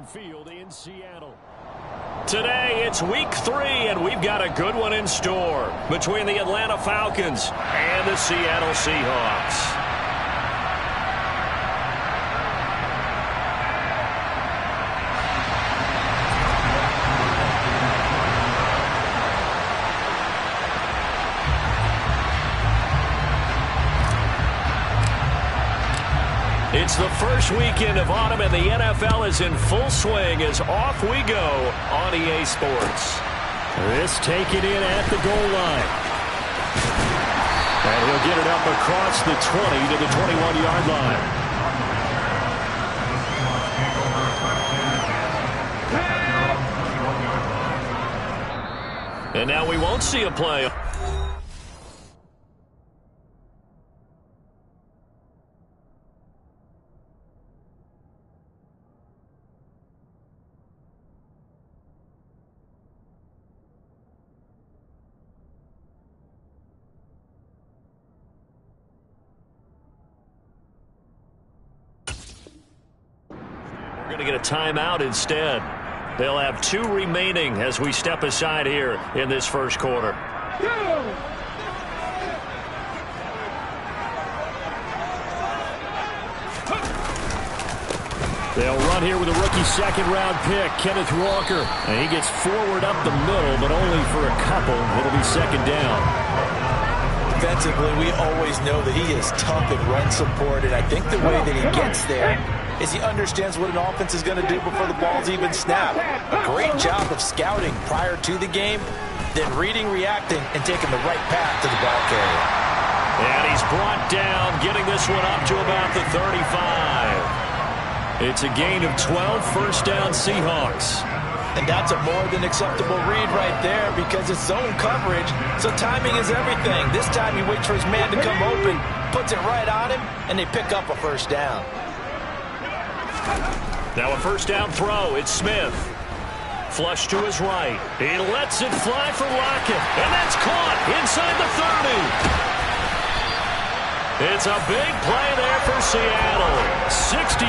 Field in Seattle. Today, it's week 3, and we've got a good one in store between the Atlanta Falcons and the Seattle Seahawks. It's the first weekend of autumn, and the NFL is in full swing as off we go on EA Sports. This taken in at the goal line. And he'll get it up across the 20 to the 21-yard line. And now we won't see a play. We're going to get a timeout instead. They'll have 2 remaining as we step aside here in this first quarter. They'll run here with a rookie second-round pick, Kenneth Walker. And he gets forward up the middle, but only for a couple. It'll be second down. Defensively, we always know that he is tough in run support, and I think the way that he gets there is he understands what an offense is going to do before the ball's even snapped. A great job of scouting prior to the game, then reading, reacting, and taking the right path to the ball carrier. And he's brought down, getting this one up to about the 35. It's a gain of 12, first down Seahawks. And that's a more than acceptable read right there because it's zone coverage, so timing is everything. This time he waits for his man to come open, puts it right on him, and they pick up a first down. Now a first down throw. It's Smith. Flush to his right. He lets it fly for Lockett. And that's caught inside the 30. It's a big play there for Seattle. 63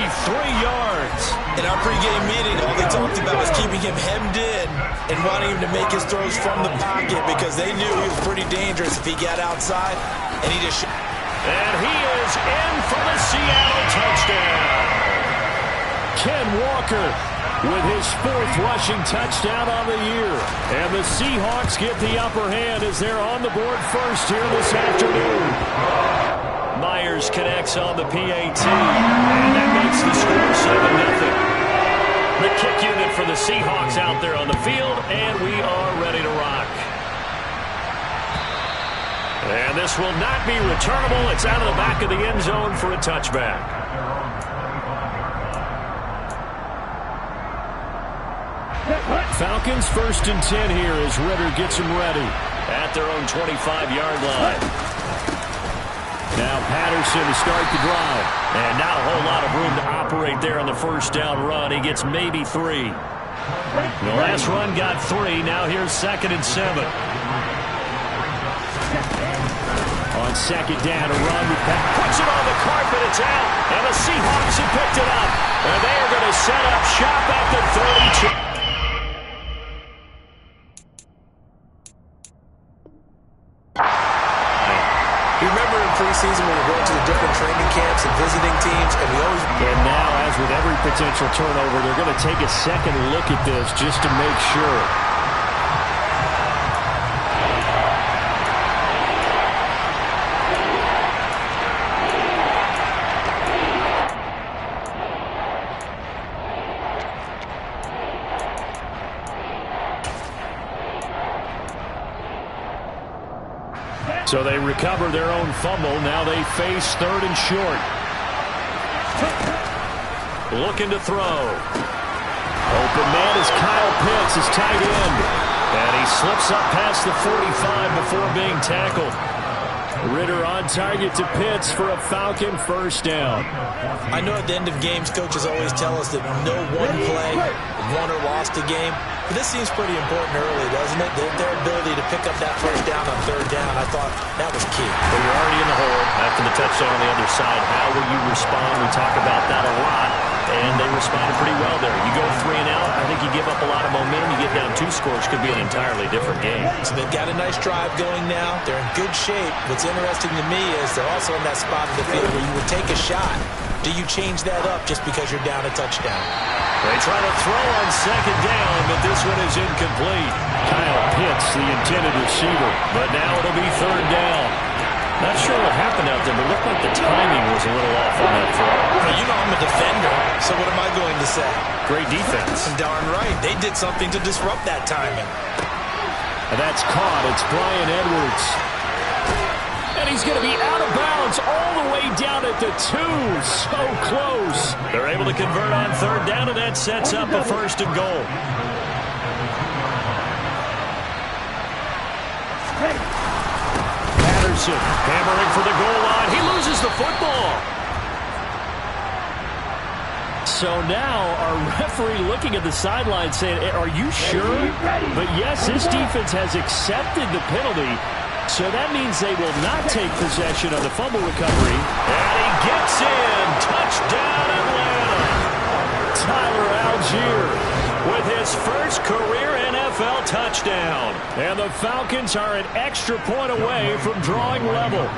yards. In our pregame meeting, all they talked about was keeping him hemmed in and wanting him to make his throws from the pocket because they knew he was pretty dangerous if he got outside. And he just... And he is in for the Seattle touchdown. Ken Walker with his 4th rushing touchdown on the year. And the Seahawks get the upper hand as they're on the board first here this afternoon. Myers connects on the PAT, and that makes the score 7-0. The kick unit for the Seahawks out there on the field, and we are ready to rock. And this will not be returnable. It's out of the back of the end zone for a touchback. Falcons 1st and 10 here as Ritter gets them ready at their own 25-yard line. Now Patterson to start the drive. And not a whole lot of room to operate there on the first down run. He gets maybe 3. The last run got 3. Now here's 2nd and 7. On second down, a run with Pat. Puts it on the carpet. It's out. And the Seahawks have picked it up. And they are going to set up shop at the 32. Remember in preseason when we were going to the different training camps and visiting teams, and we always... And now, as with every potential turnover, they're going to take a second look at this just to make sure. So they recover their own fumble. Now they face 3rd and short. Looking to throw. Open man is Kyle Pitts, his tight end. And he slips up past the 45 before being tackled. Ritter on target to Pitts for a Falcon first down. I know at the end of games, coaches always tell us that no one play won or lost a game. But this seems pretty important early, doesn't it? Their ability to pick up that first down on 3rd down, I thought that was key. Well, you're already in the hole after the touchdown on the other side. How will you respond? We talk about that a lot. And they responded pretty well there. You go 3 scores could be an entirely different game. So they've got a nice drive going now. They're in good shape. What's interesting to me is they're also in that spot of the field where you would take a shot. Do you change that up just because you're down a touchdown? They try to throw on second down, but this one is incomplete. Kyle Pitts, the intended receiver, but now it'll be third down. Not sure what happened out there, but it looked like the timing was a little off on that throw. Well, you know I'm a defender, so what am I going to say? Great defense. Darn right. They did something to disrupt that timing. And that's caught. It's Bryan Edwards. And he's going to be out of bounds all the way down at the 2. So close. They're able to convert on third down, and that sets up a first and goal. Patterson hammering for the goal line. He loses the football. So now our referee looking at the sideline saying, are you sure? But yes, this defense has accepted the penalty. So that means they will not take possession of the fumble recovery. And he gets in. Touchdown, Atlanta. Tyler Algier with his first career NFL touchdown. And the Falcons are an extra point away from drawing level.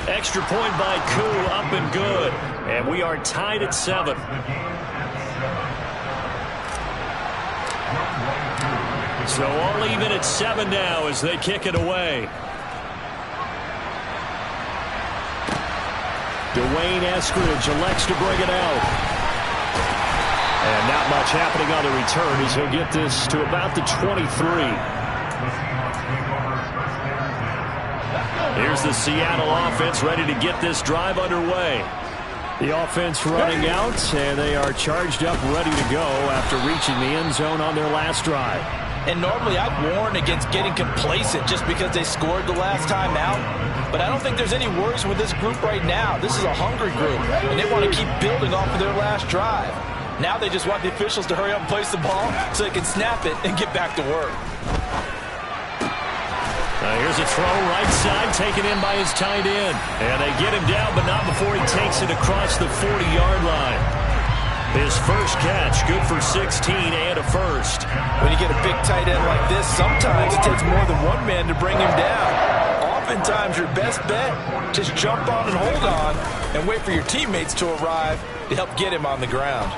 Extra point by Koo, up and good. And we are tied at 7. So all even at 7 now as they kick it away. Dwayne Eskridge elects to bring it out. And not much happening on the return as he'll get this to about the 23. Here's the Seattle offense ready to get this drive underway. The offense running out, and they are charged up, ready to go after reaching the end zone on their last drive. And normally I'd warn against getting complacent just because they scored the last time out. But I don't think there's any worries with this group right now. This is a hungry group, and they want to keep building off of their last drive. Now they just want the officials to hurry up and place the ball so they can snap it and get back to work. Here's a throw right side taken in by his tight end. And they get him down, but not before he takes it across the 40-yard line. His first catch, good for 16 and a first. When you get a big tight end like this, sometimes it takes more than one man to bring him down. Oftentimes your best bet, just jump on and hold on and wait for your teammates to arrive to help get him on the ground.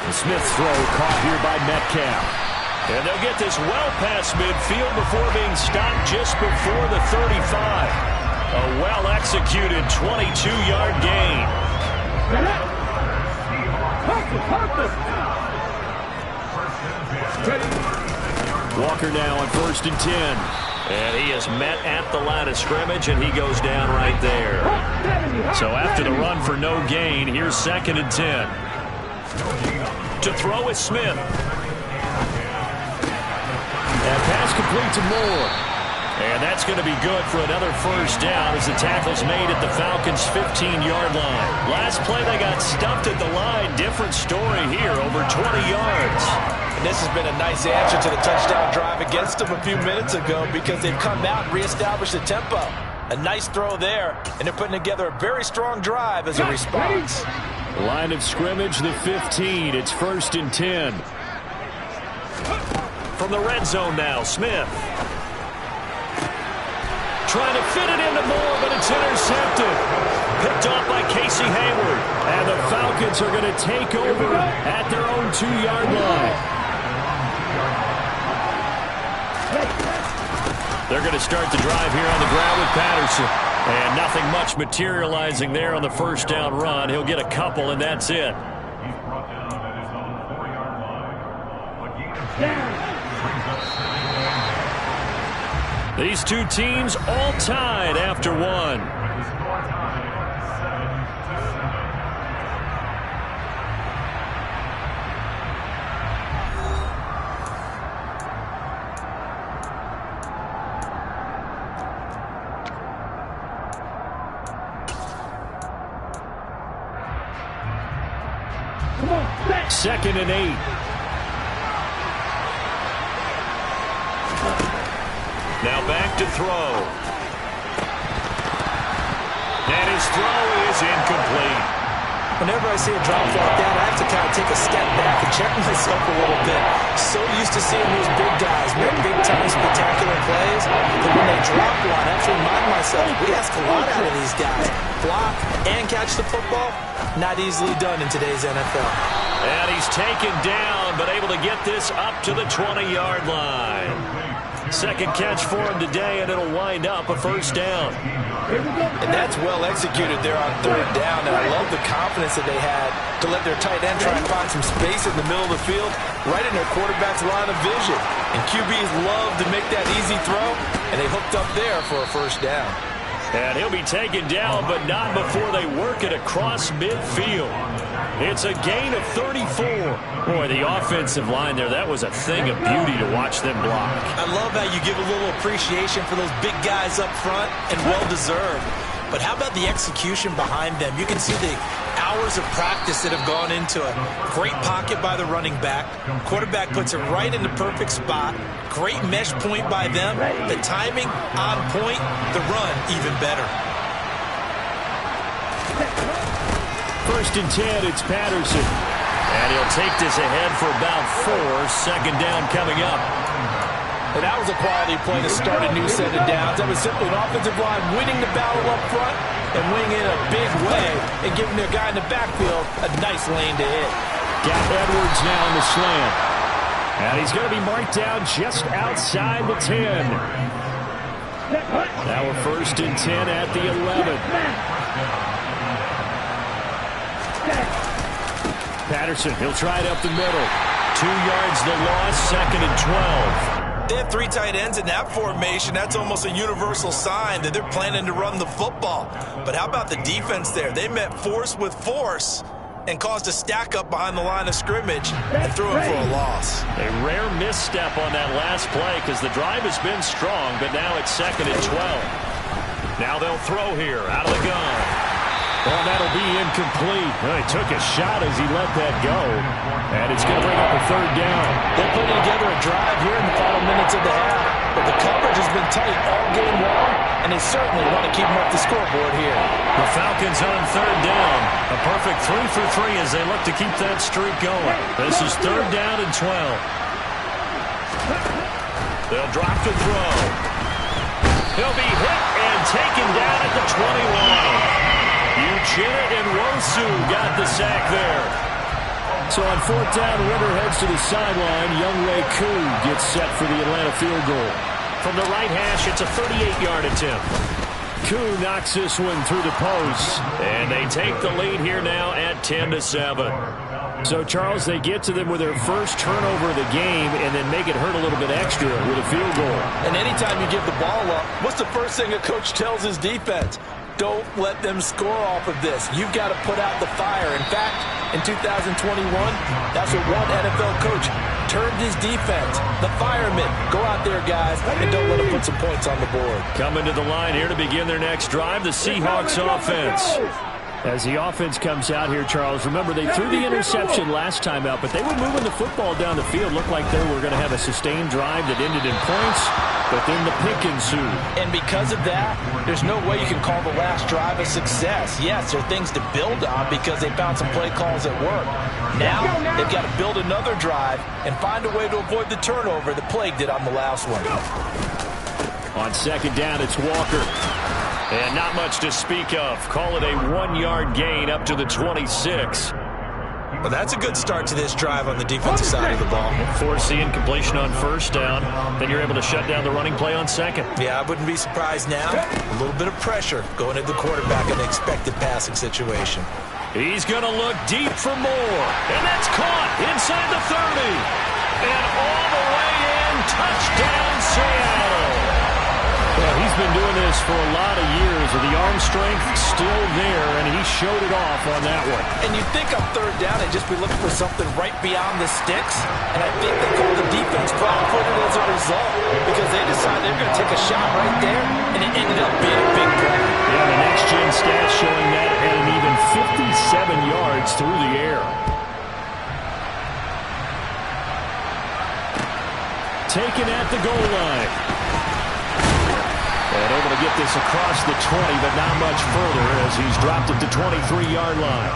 The Smith's throw caught here by Metcalf. And they'll get this well past midfield before being stopped just before the 35. A well-executed 22-yard gain. Walker now on 1st and 10. And he is met at the line of scrimmage, and he goes down right there. So after the run for no gain, here's 2nd and 10. To throw is Smith. And pass complete to Moore. And that's going to be good for another first down as the tackle's made at the Falcons' 15-yard line. Last play, they got stuffed at the line. Different story here, over 20 yards. And this has been a nice answer to the touchdown drive against them a few minutes ago because they've come out and reestablished the tempo. A nice throw there, and they're putting together a very strong drive as a response. Line of scrimmage, the 15. It's 1st and 10. From the red zone now, Smith. Trying to fit it into Moore, but it's intercepted. Picked off by Casey Hayward. And the Falcons are going to take over at their own 2-yard line. They're going to start the drive here on the ground with Patterson. And nothing much materializing there on the first down run. He'll get a couple, and that's it. These two teams all tied after one. Come on, 2nd and 8. Now back to throw. And his throw is incomplete. Whenever I see a drop like that, I have to kind of take a step back and check myself a little bit. So used to seeing those big guys make big-time spectacular plays that when they drop one, I have to remind myself, we ask a lot out of these guys. Block and catch the football, not easily done in today's NFL. And he's taken down, but able to get this up to the 20-yard line. Second catch for him today, and it'll wind up a first down. And that's well executed there on third down, and I love the confidence that they had to let their tight end try and find some space in the middle of the field, right in their quarterback's line of vision. And QBs love to make that easy throw, and they hooked up there for a first down. And he'll be taken down, but not before they work it across midfield. It's a gain of 34. Boy, the offensive line there, that was a thing of beauty to watch them block. I love how you give a little appreciation for those big guys up front, and well-deserved. But how about the execution behind them? You can see the hours of practice that have gone into it. Great pocket by the running back. Quarterback puts it right in the perfect spot. Great mesh point by them. The timing on point. The run even better. First and 10, it's Patterson. And he'll take this ahead for about 4. Second down coming up. And that was a quality play to start a new set of downs. That was simply an offensive line winning the battle up front and winning it in a big way and giving their guy in the backfield a nice lane to hit. Got Edwards now in the slant. And he's going to be marked down just outside the 10. Now we're first and 10 at the 11. Patterson, he'll try it up the middle. 2 yards the loss, second and 12. They have 3 tight ends in that formation. That's almost a universal sign that they're planning to run the football. But how about the defense there? They met force with force and caused a stack up behind the line of scrimmage and threw him for a loss. A rare misstep on that last play because the drive has been strong, but now it's second and 12. Now they'll throw here out of the gun. Oh, that'll be incomplete. Well, he took a shot as he let that go. And it's going to bring up a third down. They're putting together a drive here in the final minutes of the half. But the coverage has been tight all game long, and they certainly want to keep them off the scoreboard here. The Falcons on third down. A perfect 3 for 3 as they look to keep that streak going. This is third down and 12. They'll drop to throw. He'll be hit and taken down at the 21. Uchenna and Wosu got the sack there. So on fourth down, Ritter heads to the sideline. Younghoe Koo gets set for the Atlanta field goal. From the right hash, it's a 38-yard attempt. Koo knocks this one through the post. And they take the lead here now at 10-7. So, Charles, they get to them with their first turnover of the game and then make it hurt a little bit extra with a field goal. And anytime you give the ball up, what's the first thing a coach tells his defense? Don't let them score off of this. You've got to put out the fire. In fact, in 2021, that's what one NFL coach turned his defense. The firemen. Go out there, guys, and don't let them put some points on the board. Coming to the line here to begin their next drive, the Seahawks offense. As the offense comes out here, Charles, remember they threw the interception last time out, but they were moving the football down the field. Looked like they were going to have a sustained drive that ended in points, but then the pick ensued. And because of that, there's no way you can call the last drive a success. Yes, there are things to build on because they found some play calls at work. Now, they've got to build another drive and find a way to avoid the turnover that plagued it on the last one. On second down, it's Walker. And not much to speak of. Call it a 1-yard gain up to the 26. Well, that's a good start to this drive on the defensive side of the ball. Force the incompletion on first down. Then you're able to shut down the running play on second. Yeah, I wouldn't be surprised now. A little bit of pressure going at the quarterback in the expected passing situation. He's going to look deep for more. And that's caught inside the 30. And all the way in. Touchdown, Seattle. Well, he's been doing this for a lot of years, with the arm strength still there, and he showed it off on that one. And you'd think on third down they'd just be looking for something right beyond the sticks, and I think they called the defense flat-footed as a result because they decided they were going to take a shot right there, and it ended up being a big play. Yeah, the next-gen stats showing that at an even 57 yards through the air. Taken at the goal line. And able to get this across the 20, but not much further as he's dropped it to 23-yard line.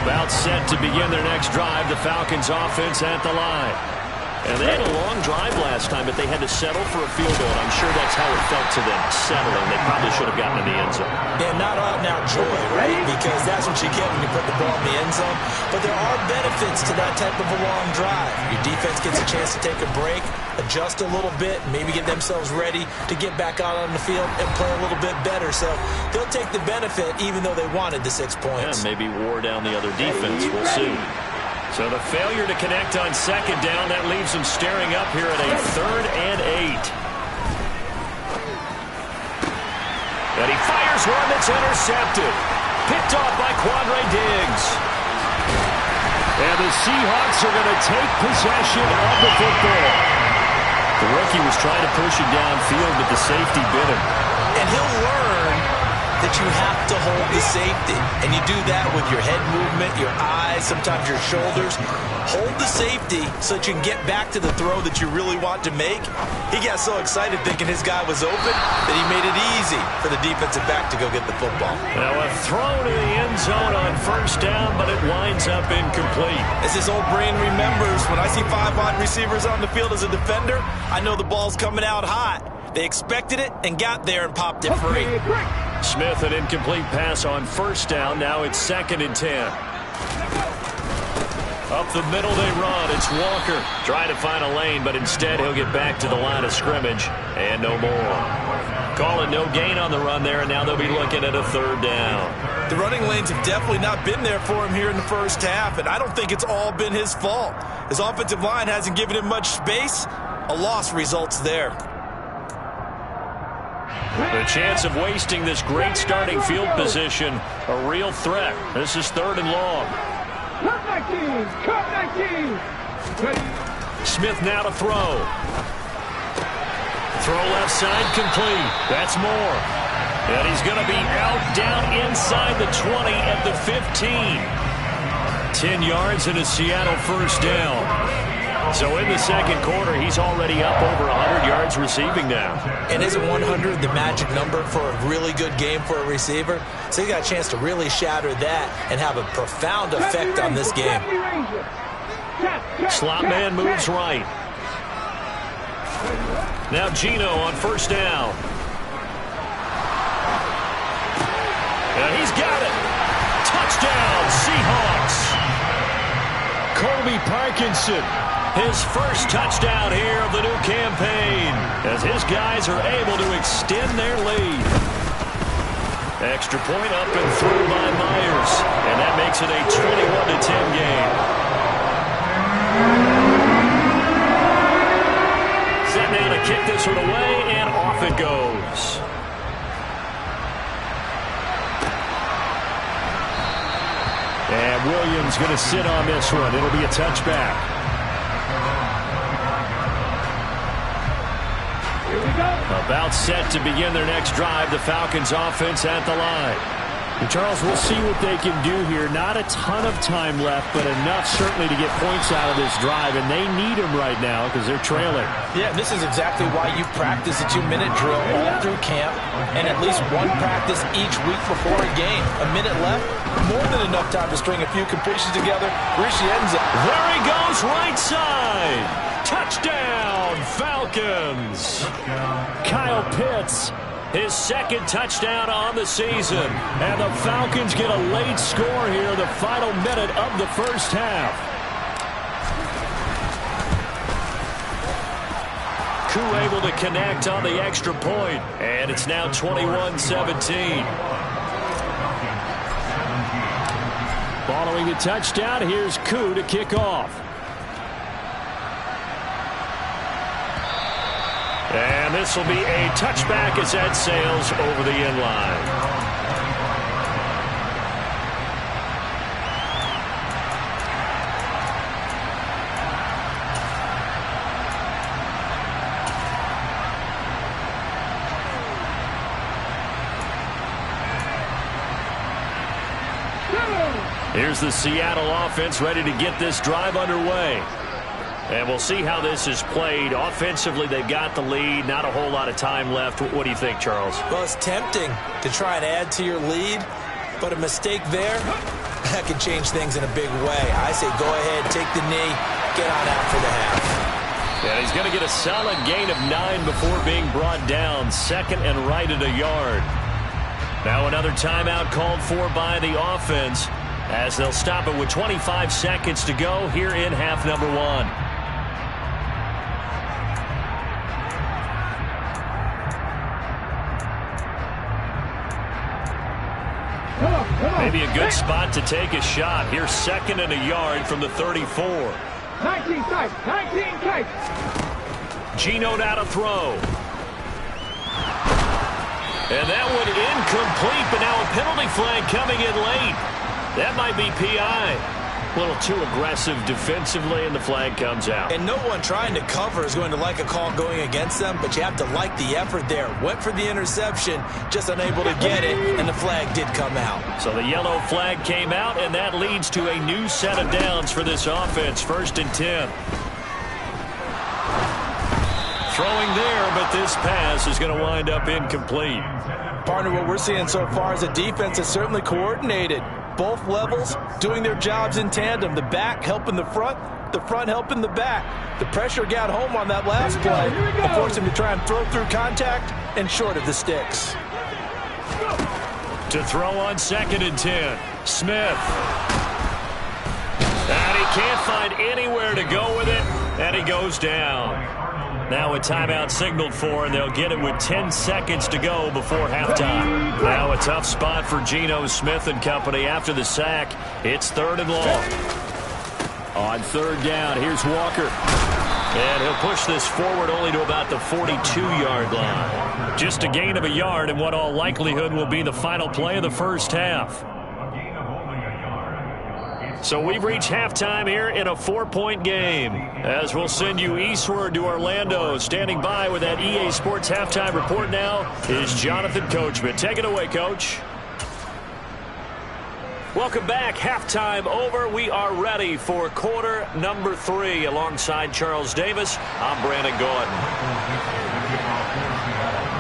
About set to begin their next drive, the Falcons offense at the line. And they had a long drive last time, but they had to settle for a field goal, and I'm sure that's how it felt to them, settling. They probably should have gotten in the end zone. Yeah, not out now joy, right? Because that's what you get when you put the ball in the end zone. But there are benefits to that type of a long drive. Your defense gets a chance to take a break, adjust a little bit, maybe get themselves ready to get back out on the field and play a little bit better. So they'll take the benefit even though they wanted the 6 points. Yeah, maybe wore down the other defense. We'll see. So the failure to connect on second down, that leaves them staring up here at a 3rd and 8. And he fires one that's intercepted. Picked off by Quandre Diggs. And the Seahawks are going to take possession of the football. The rookie was trying to push it downfield, but the safety bit him. And he'll learn that you have to hold the safety. And you do that with your head movement, your eyes, sometimes your shoulders. Hold the safety so that you can get back to the throw that you really want to make. He got so excited thinking his guy was open that he made it easy for the defensive back to go get the football. Now a throw to the end zone on 1st down, but it winds up incomplete. As his old brain remembers, when I see 5 wide receivers on the field as a defender, I know the ball's coming out hot. They expected it and got there and popped it free. Smith, an incomplete pass on 1st down. Now it's 2nd and 10. Up the middle they run. It's Walker trying to find a lane, but instead he'll get back to the line of scrimmage and no more. Calling no gain on the run there, and now they'll be looking at a 3rd down. The running lanes have definitely not been there for him here in the 1st half, and I don't think it's all been his fault. His offensive line hasn't given him much space. A loss results there. The chance of wasting this great starting field position, a real threat. This is 3rd and long. Smith now to throw. Throw left side complete. That's Moore. And he's going to be out down inside the 20 at the 15. 10 yards and a Seattle 1st down. So in the 2nd quarter, he's already up over 100 yards receiving now. And isn't 100 the magic number for a really good game for a receiver? So he got a chance to really shatter that and have a profound effect on this game. Slot man moves right. Now Geno on 1st down. And he's got it. Touchdown, Seahawks. Colby Parkinson. His 1st touchdown here of the new campaign as his guys are able to extend their lead. Extra point up and through by Myers, and that makes it a 21-10 game. Set now to kick this one away, and off it goes. And Williams going to sit on this one. It'll be a touchback. About set to begin their next drive, the Falcons offense at the line. And Charles, we'll see what they can do here. Not a ton of time left, but enough certainly to get points out of this drive, and they need them right now because they're trailing. Yeah, this is exactly why you practice a 2-minute drill all through camp and at least one practice each week before a game. A minute left, more than enough time to string a few completions together. Rishienza. There he goes, right side. Touchdown, Falcons. Kyle Pitts, his 2nd touchdown on the season. And the Falcons get a late score here in the final minute of the 1st half. Koo able to connect on the extra point. And it's now 21-17. Following the touchdown, here's Koo to kick off. And this will be a touchback as that sails over the end line. Here's the Seattle offense ready to get this drive underway. And we'll see how this is played. Offensively, they've got the lead. Not a whole lot of time left. What do you think, Charles? Well, it's tempting to try and add to your lead, but a mistake there, that can change things in a big way. I say go ahead, take the knee, get on out for the half. Yeah, he's going to get a solid gain of 9 before being brought down. Second and right at a yard. Now another timeout called for by the offense as they'll stop it with 25 seconds to go here in half number 1. Maybe a good spot to take a shot. Here's second and a yard from the 34. 19 tight, 19 tight. Geno now to throw. And that one incomplete, but now a penalty flag coming in late. That might be PI. A little too aggressive defensively, and the flag comes out. And no one trying to cover is going to like a call going against them, but you have to like the effort there. Went for the interception, just unable to get it, and the flag did come out. So the yellow flag came out, and that leads to a new set of downs for this offense. 1st and 10. Throwing there, but this pass is going to wind up incomplete. Partner, what we're seeing so far is a defense that's certainly coordinated. Both levels doing their jobs in tandem. The back helping the front helping the back. The pressure got home on that last play and forced him to try and throw through contact and short of the sticks. To throw on 2nd and 10. Smith. And he can't find anywhere to go with it, and he goes down. Now a timeout signaled for, and they'll get it with 10 seconds to go before halftime. Now a tough spot for Geno Smith and company after the sack. It's 3rd and long. On 3rd down, here's Walker. And he'll push this forward only to about the 42-yard line. Just a gain of a yard in what all likelihood will be the final play of the first half. So we've reached halftime here in a 4-point game. As we'll send you eastward to Orlando. Standing by with that EA Sports halftime report now is Jonathan Coachman. Take it away, Coach. Welcome back. Halftime over. We are ready for quarter number 3. Alongside Charles Davis, I'm Brandon Gordon.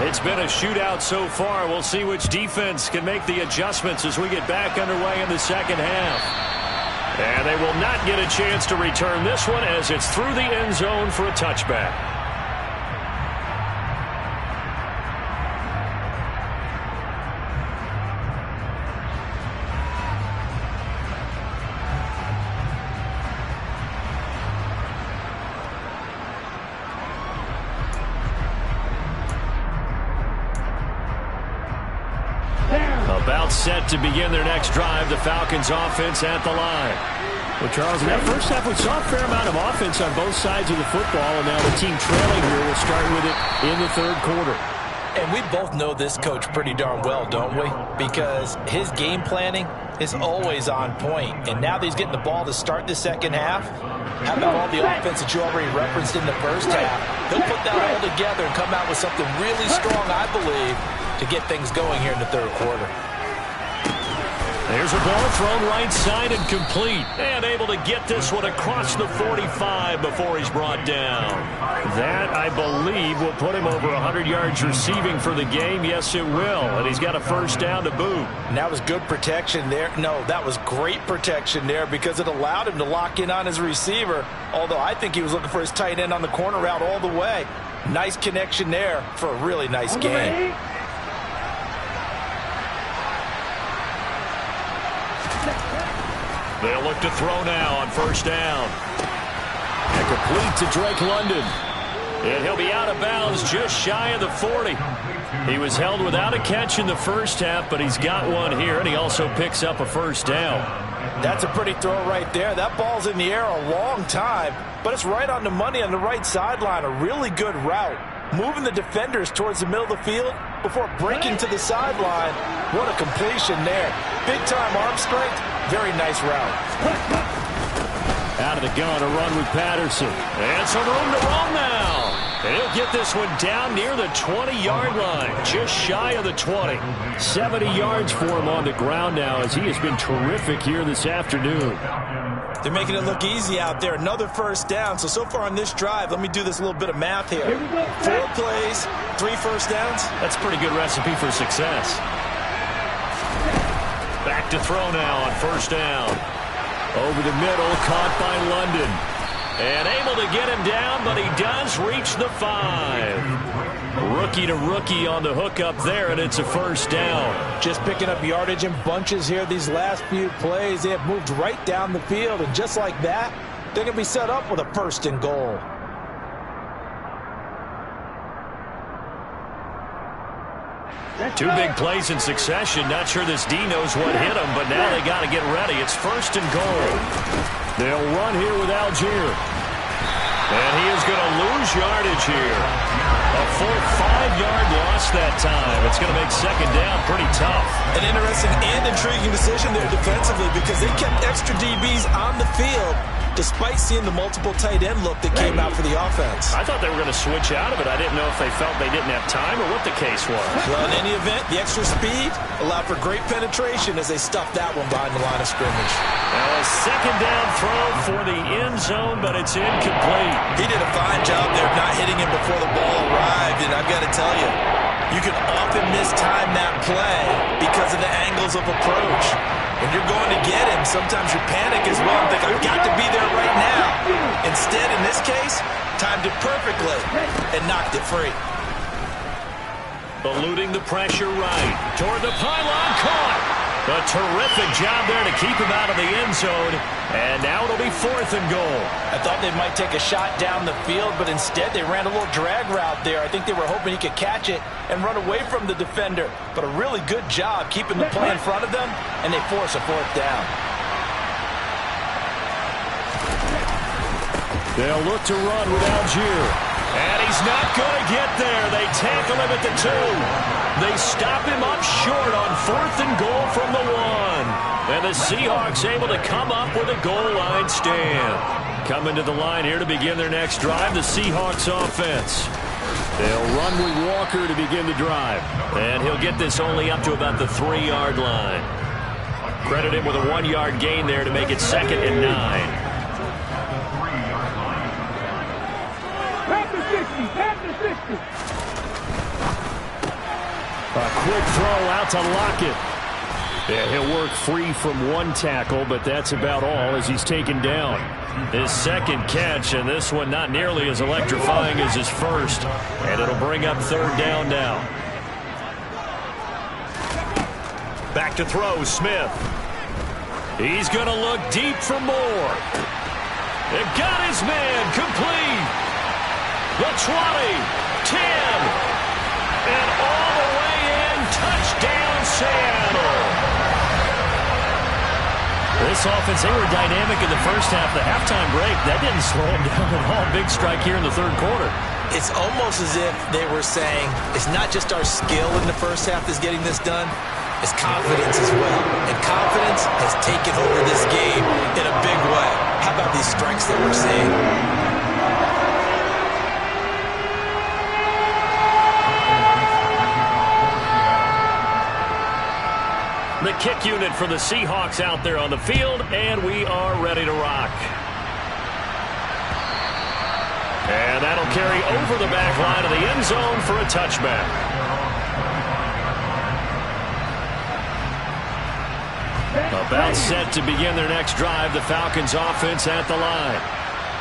It's been a shootout so far. We'll see which defense can make the adjustments as we get back underway in the second half. And they will not get a chance to return this one as it's through the end zone for a touchback. About set to begin their next drive, the Falcons offense at the line. Well, Charles, in that first half, we saw a fair amount of offense on both sides of the football, and now the team trailing here will start with it in the 3rd quarter. And we both know this coach pretty darn well, don't we? Because his game planning is always on point. And now that he's getting the ball to start the second half, having all the offense that you already referenced in the first half, he'll put that all together and come out with something really strong, I believe, to get things going here in the 3rd quarter. There's a ball thrown right side and complete. And able to get this one across the 45 before he's brought down. That, I believe, will put him over 100 yards receiving for the game. Yes, it will. And he's got a first down to boot. And that was good protection there. No, that was great protection there because it allowed him to lock in on his receiver. Although I think he was looking for his tight end on the corner route all the way. Nice connection there for a really nice game. They'll look to throw now on first down. And complete to Drake London. And he'll be out of bounds just shy of the 40. He was held without a catch in the first half, but he's got one here, and he also picks up a first down. That's a pretty throw right there. That ball's in the air a long time, but it's right on the money on the right sideline. A really good route. Moving the defenders towards the middle of the field before breaking to the sideline. What a completion there. Big-time arm strength. Very nice route. Out of the gun, a run with Patterson. And some room to run now. And he'll get this one down near the 20-yard line, just shy of the 20. 70 yards for him on the ground now as he has been terrific here this afternoon. They're making it look easy out there. Another first down. So far on this drive, let me do this little bit of math here. 4 plays, 3 first downs. That's a pretty good recipe for success. Back to throw now on first down. Over the middle, caught by London. And able to get him down, but he does reach the 5. Rookie to rookie on the hook up there, and it's a first down. Just picking up yardage in bunches here these last few plays. They have moved right down the field, and just like that, they're going to be set up with a first and goal. Two big plays in succession. Not sure this D knows what hit him, but now they got to get ready. It's first and goal. They'll run here with Algier. And he is going to lose yardage here. A full 5-yard loss that time. It's going to make second down pretty tough. An interesting and intriguing decision there defensively because they kept extra DBs on the field despite seeing the multiple tight end look that came out for the offense. I thought they were going to switch out of it. I didn't know if they felt they didn't have time or what the case was. Well, in any event, the extra speed allowed for great penetration as they stuffed that one behind the line of scrimmage. Now a second down throw for the end zone, but it's incomplete. He did a fine job there of not hitting him before the ball arrived, and I've got to tell you, you can often mistime that play because of the angles of approach. When you're going to get him, sometimes you panic as well and think, I've got to be there right now. Instead, in this case, timed it perfectly and knocked it free. Eluding the pressure right. Toward the pylon, caught. A terrific job there to keep him out of the end zone. And now it'll be fourth and goal. I thought they might take a shot down the field, but instead they ran a little drag route there. I think they were hoping he could catch it and run away from the defender. But a really good job keeping the play in front of them, and they force a fourth down. They'll look to run with Algier. And he's not going to get there. They tackle him at the 2. They stop him up short on fourth and goal from the 1. And the Seahawks able to come up with a goal line stand. Coming to the line here to begin their next drive, the Seahawks offense. They'll run with Walker to begin the drive. And he'll get this only up to about the 3-yard line. Credit him with a 1-yard gain there to make it second and 9. A quick throw out to Lockett. Yeah, he'll work free from one tackle, but that's about all as he's taken down. His second catch, and this one not nearly as electrifying as his first. And it'll bring up third down now. Back to throw, Smith. He's going to look deep for more. It got his man complete. The 20, 10, and all the way in. Touchdown, Seattle. This offense, they were dynamic in the first half. The halftime break, that didn't slow them down at all. Big strike here in the third quarter. It's almost as if they were saying, it's not just our skill in the first half that's getting this done, it's confidence as well. And confidence has taken over this game in a big way. How about these strikes that we're seeing? The kick unit for the Seahawks out there on the field, and we are ready to rock. And that'll carry over the back line of the end zone for a touchback. About set to begin their next drive, the Falcons offense at the line.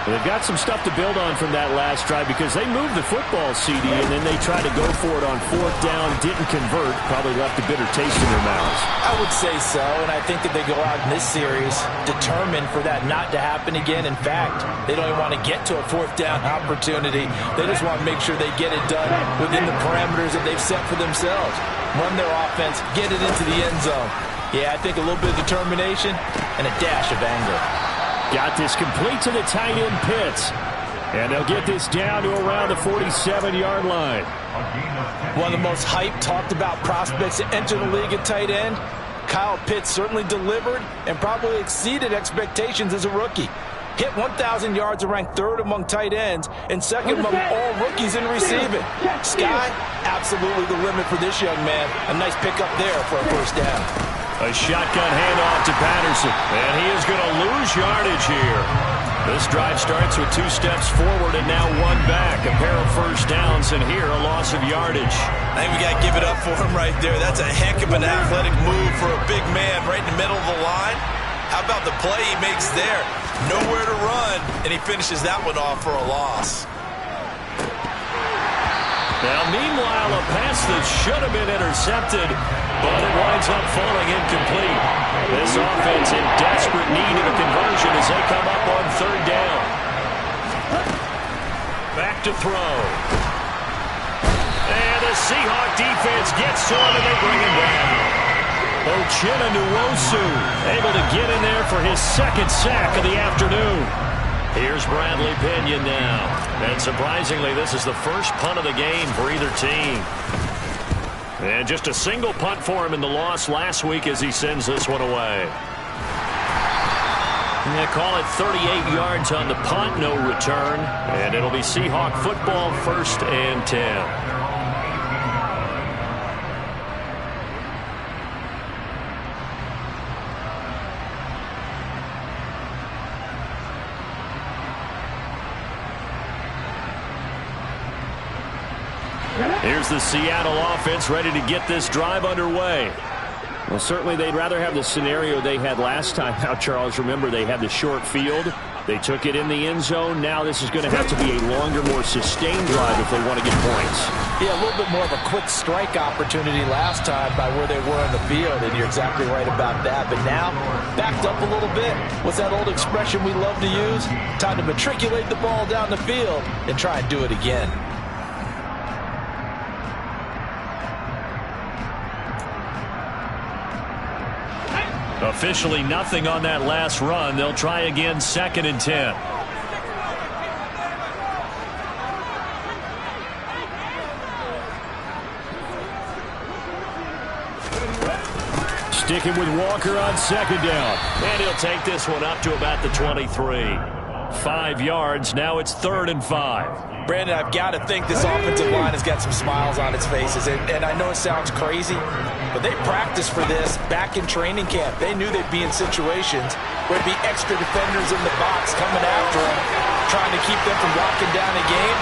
They've got some stuff to build on from that last drive because they moved the football, CD, and then they tried to go for it on fourth down, didn't convert, probably left a bitter taste in their mouths. I would say so, and I think that they go out in this series determined for that not to happen again. In fact, they don't even want to get to a fourth down opportunity. They just want to make sure they get it done within the parameters that they've set for themselves. Run their offense, get it into the end zone. Yeah, I think a little bit of determination and a dash of anger. Got this complete to the tight end Pitts. And they'll get this down to around the 47-yard line. One of the most hyped, talked about prospects to enter the league at tight end. Kyle Pitts certainly delivered and probably exceeded expectations as a rookie. Hit 1,000 yards and ranked third among tight ends and second among all rookies in receiving. Sky, absolutely the limit for this young man. A nice pickup there for a first down. A shotgun handoff to Patterson. And he is going to lose yardage here. This drive starts with 2 steps forward and now 1 back. A pair of first downs, and here a loss of yardage. I think we got to give it up for him right there. That's a heck of an athletic move for a big man right in the middle of the line. How about the play he makes there? Nowhere to run, and he finishes that one off for a loss. Now, meanwhile, a pass that should have been intercepted, but it winds up falling incomplete. This offense in desperate need of a conversion as they come up on 3rd down. Back to throw. And the Seahawk defense gets to him, and they bring him down. Uchenna Nwosu able to get in there for his 2nd sack of the afternoon. Here's Bradley Pinion now. And surprisingly, this is the first punt of the game for either team. And just a single punt for him in the loss last week as he sends this one away. They call it 38 yards on the punt, no return. And it'll be Seahawk football, 1st and 10. Here's the Seattle offense ready to get this drive underway. Well, certainly they'd rather have the scenario they had last time out, Charles. Remember, they had the short field. They took it in the end zone. Now this is going to have to be a longer, more sustained drive if they want to get points. Yeah, a little bit more of a quick strike opportunity last time by where they were in the field, and you're exactly right about that. But now, backed up a little bit. What's that old expression we love to use? Time to matriculate the ball down the field and try and do it again. Officially nothing on that last run. They'll try again, 2nd and 10. Sticking with Walker on 2nd down. And he'll take this one up to about the 23. 5 yards. Now it's 3rd and 5. Brandon, I've got to think this offensive line has got some smiles on its faces. And I know it sounds crazy, but they practiced for this back in training camp. They knew they'd be in situations where there'd be extra defenders in the box coming after them, trying to keep them from locking down a game.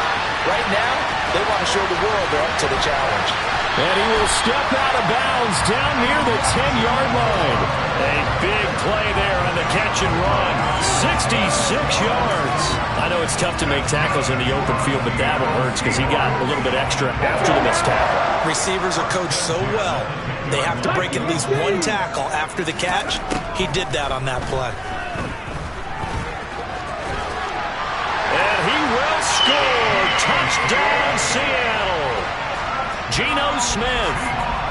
Right now, they want to show the world they're up to the challenge. And he will step out of bounds down near the 10-yard line. A big play there on the catch and run. 66 yards. I know it's tough to make tackles in the open field, but that one hurts because he got a little bit extra after the missed tackle. Receivers are coached so well, they have to break at least 1 tackle after the catch. He did that on that play. And he will score. Touchdown, Seattle. Geno Smith,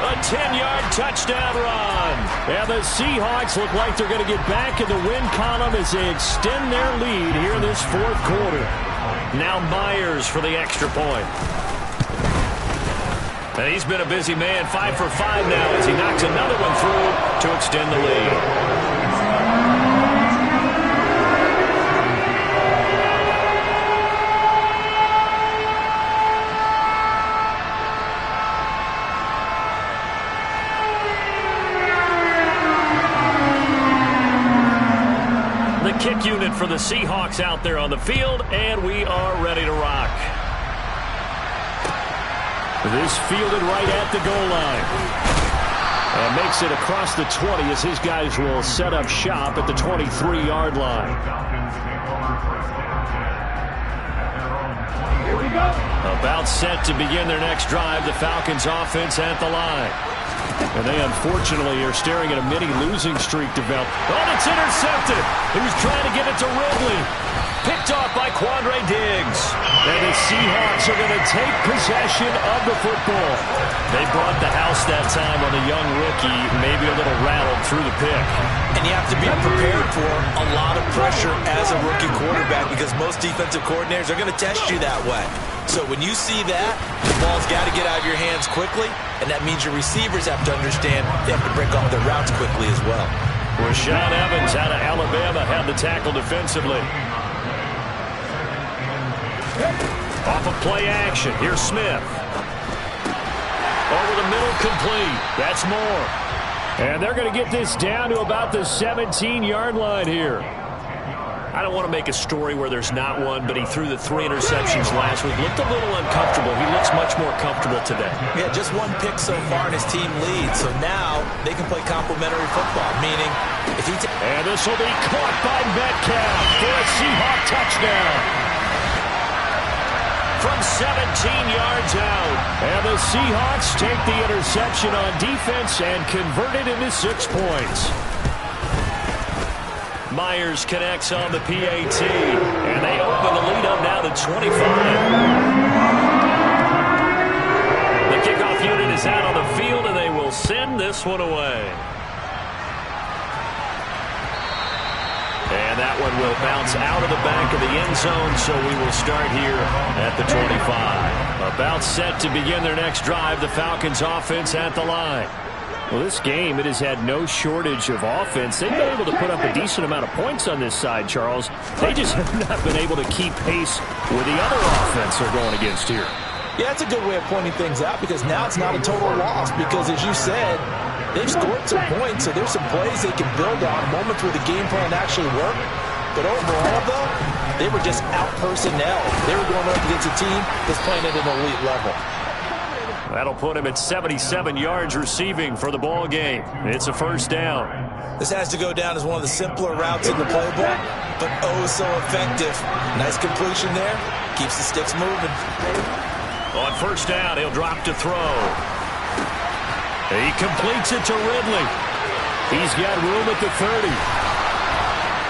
a 10-yard touchdown run. And the Seahawks look like they're going to get back in the win column as they extend their lead here in this 4th quarter. Now Myers for the extra point. And he's been a busy man, 5 for 5 now as he knocks another one through to extend the lead. Kick unit for the Seahawks out there on the field, and we are ready to rock. This fielded right at the goal line. And makes it across the 20 as his guys will set up shop at the 23-yard line. About set to begin their next drive, the Falcons offense at the line. And they unfortunately are staring at a mini losing streak develop. Oh, it's intercepted. He was trying to get it to Ridley. Picked off by Quandre Diggs. And the Seahawks are going to take possession of the football. They brought the house that time on the young rookie, maybe a little rattled through the pick. And you have to be prepared for a lot of pressure as a rookie quarterback because most defensive coordinators are going to test you that way. So when you see that, the ball's got to get out of your hands quickly, and that means your receivers have to understand they have to break off their routes quickly as well. Rashaan Evans out of Alabama had the tackle defensively. Off of play action, here's Smith. Over the middle, complete. That's Moore. And they're going to get this down to about the 17-yard line here. I don't want to make a story where there's not one, but he threw the 3 interceptions last week. Looked a little uncomfortable. He looks much more comfortable today. Yeah, just 1 pick so far and his team leads. So now they can play complementary football, meaning if he... And this will be caught by Metcalf for a Seahawk touchdown. From 17 yards out. And the Seahawks take the interception on defense and convert it into 6 points. Myers connects on the PAT, and they open the lead up now to 25. The kickoff unit is out on the field, and they will send this one away. And that one will bounce out of the back of the end zone, so we will start here at the 25. About set to begin their next drive, the Falcons offense at the line. Well, this game, it has had no shortage of offense. They've been able to put up a decent amount of points on this side, Charles. They just have not been able to keep pace with the other offense they're going against here. Yeah, that's a good way of pointing things out because now it's not a total loss because, as you said, they've scored some points, so there's some plays they can build on, moments where the game plan actually worked. But overall, though, they were just out-personnel. They were going up against a team that's playing at an elite level. That'll put him at 77 yards receiving for the ball game. It's a first down. This has to go down as one of the simpler routes in the playbook, but oh so effective. Nice completion there. Keeps the sticks moving. On first down, he'll drop to throw. He completes it to Ridley. He's got room at the 30.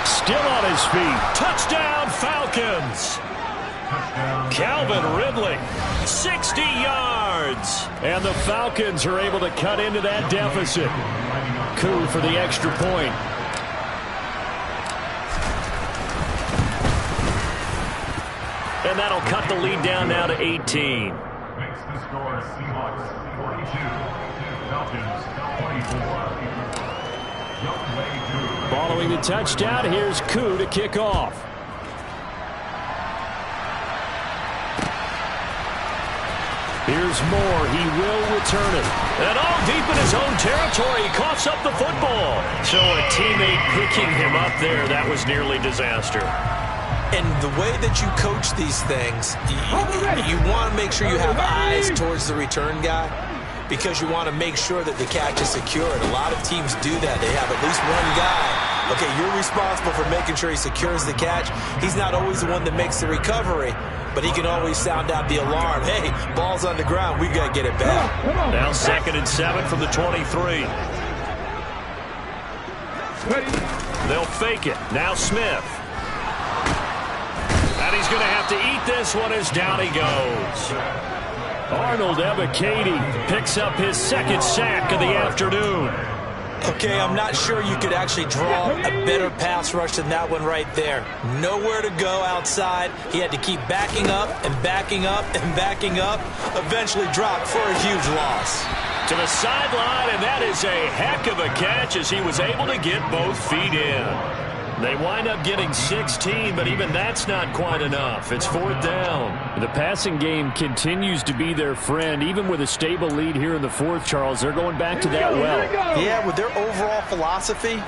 Still on his feet. Touchdown, Falcons. Calvin Ridley, 60 yards. And the Falcons are able to cut into that deficit. Coup for the extra point. And that'll cut the lead down now to 18. Makes the score Seahawks 42, Falcons 24. Following the touchdown, here's Coup to kick off. Here's Moore. He will return it. And all deep in his own territory, he coughs up the football. So a teammate picking him up there, that was nearly disaster. And the way that you coach these things, you want to make sure you have eyes towards the return guy because you want to make sure that the catch is secured. A lot of teams do that. They have at least one guy. Okay, you're responsible for making sure he secures the catch. He's not always the one that makes the recovery, but he can always sound out the alarm. Hey, ball's on the ground. We've got to get it back. Now 2nd and 7 from the 23. They'll fake it. Now Smith. And he's going to have to eat this one as down he goes. Arnold Ebiketie picks up his 2nd sack of the afternoon. Okay, I'm not sure you could actually draw a better pass rush than that one right there. Nowhere to go outside. He had to keep backing up and backing up and backing up. Eventually dropped for a huge loss. To the sideline, and that is a heck of a catch as he was able to get both feet in. They wind up getting 16, but even that's not quite enough. It's 4th down. The passing game continues to be their friend. Even with a stable lead here in the 4th, Charles, they're going back to that well. Yeah, with their overall philosophy,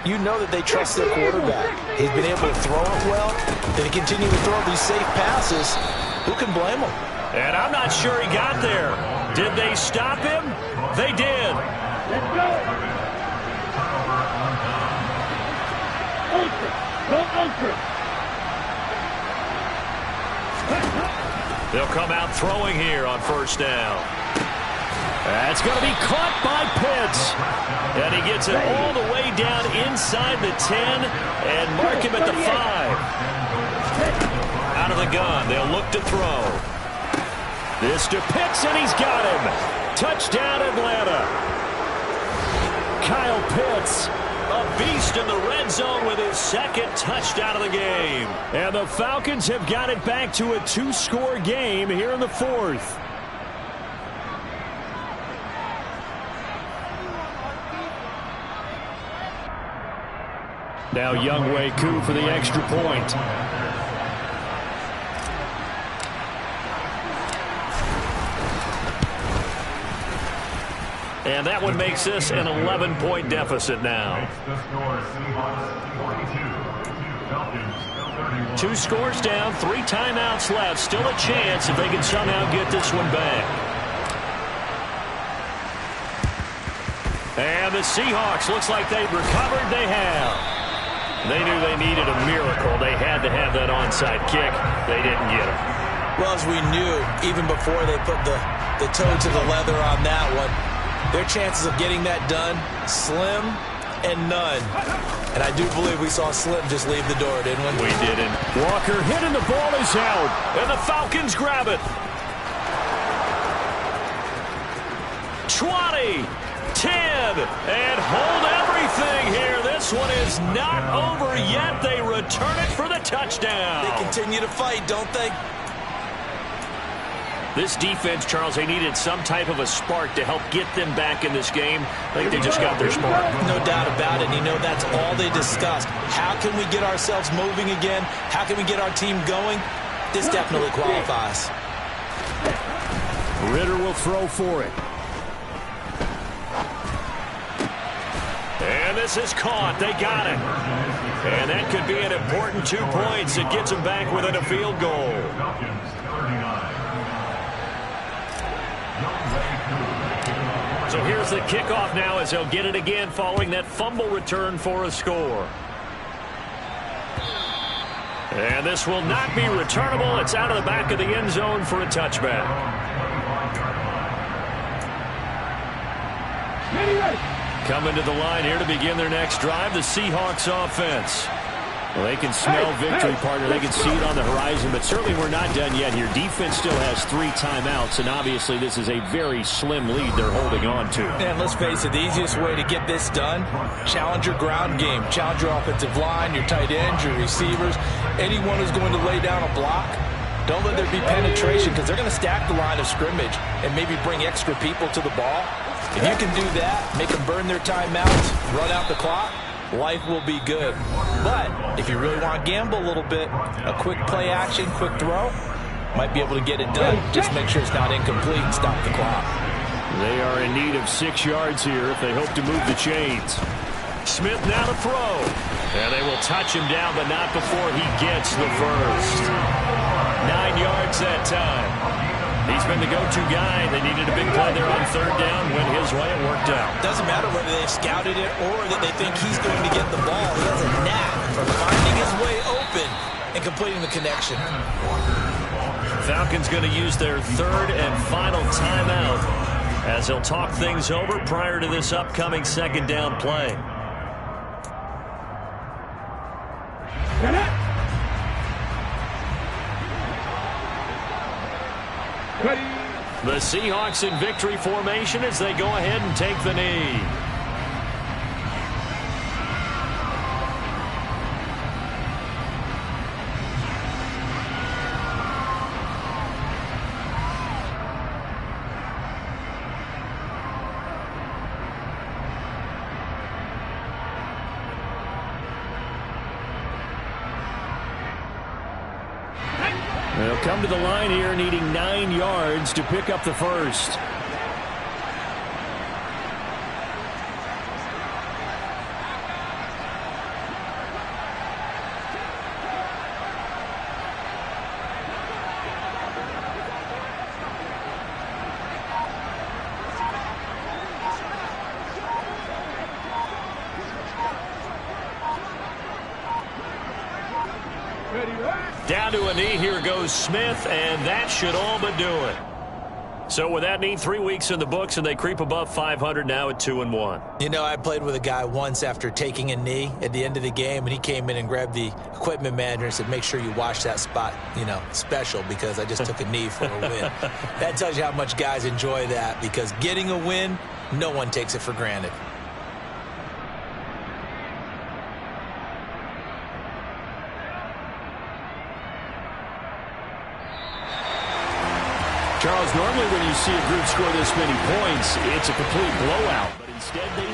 you know that they trust their quarterback. He's been able to throw it well. They continue to throw these safe passes. Who can blame them? And I'm not sure he got there. Did they stop him? They did. Let's go. They'll come out throwing here on first down. That's going to be caught by Pitts. And he gets it all the way down inside the 10 and mark him at the 5. Out of the gun, they'll look to throw. This to Pitts, and he's got him. Touchdown, Atlanta. Kyle Pitts, a beast in the red zone with his 2nd touchdown of the game. And the Falcons have got it back to a 2-score game here in the 4th. Now Younghoe Koo for the extra point. And that one makes this an 11-point deficit now. Makes the score Seahawks 42, Falcons 31. 2 scores down, 3 timeouts left. Still a chance if they can somehow get this one back. And the Seahawks, looks like they've recovered. They have. They knew they needed a miracle. They had to have that onside kick. They didn't get it. Well, as we knew, even before they put the toe to the leather on that one, their chances of getting that done, slim and none. And I do believe we saw Slim just leave the door, didn't we? We didn't. Walker hit and the ball is out. And the Falcons grab it. 20, 10, and hold everything here. This one is not over yet. They return it for the touchdown. They continue to fight, don't they? This defense, Charles, they needed some type of a spark to help get them back in this game. I think they just got their spark. No doubt about it. And you know, that's all they discussed. How can we get ourselves moving again? How can we get our team going? This definitely qualifies. Ritter will throw for it. And this is caught. They got it. And that could be an important 2 points. It gets them back within a field goal. Falcons 39. So here's the kickoff now as they'll get it again following that fumble return for a score. And this will not be returnable. It's out of the back of the end zone for a touchback. Coming to the line here to begin their next drive, the Seahawks offense. Well, they can smell victory, partner. They can see it on the horizon, but certainly we're not done yet here. Defense still has 3 timeouts, and obviously this is a very slim lead they're holding on to. And let's face it, the easiest way to get this done, challenge your ground game. Challenge your offensive line, your tight ends, your receivers, anyone who's going to lay down a block. Don't let there be penetration because they're going to stack the line of scrimmage and maybe bring extra people to the ball. If you can do that, make them burn their timeouts, run out the clock, life will be good. But if you really want to gamble a little bit, a quick play action, quick throw, might be able to get it done. Just make sure it's not incomplete and stop the clock. They are in need of 6 yards here if they hope to move the chains. Smith now to throw. And they will touch him down, but not before he gets the first. 9 yards that time. He's been the go-to guy. They needed a big play there on 3rd down. Went his way. It worked out. Doesn't matter whether they scouted it or that they think he's going to get the ball. He has a knack for finding his way open and completing the connection. Falcons going to use their 3rd and final timeout as they'll talk things over prior to this upcoming 2nd down play. The Seahawks in victory formation as they go ahead and take the knee. They'll come to the line here needing 9 yards to pick up the first. Down to a knee, here goes Smith, and that should all but do it. So with that knee, 3 weeks in the books, and they creep above 500 now at 2-1. You know, I played with a guy once after taking a knee at the end of the game, and he came in and grabbed the equipment manager and said, make sure you watch that spot, you know, special, because I just took a knee for a win. That tells you how much guys enjoy that, because getting a win, no one takes it for granted. Charles, normally when you see a group score this many points, it's a complete blowout. But instead they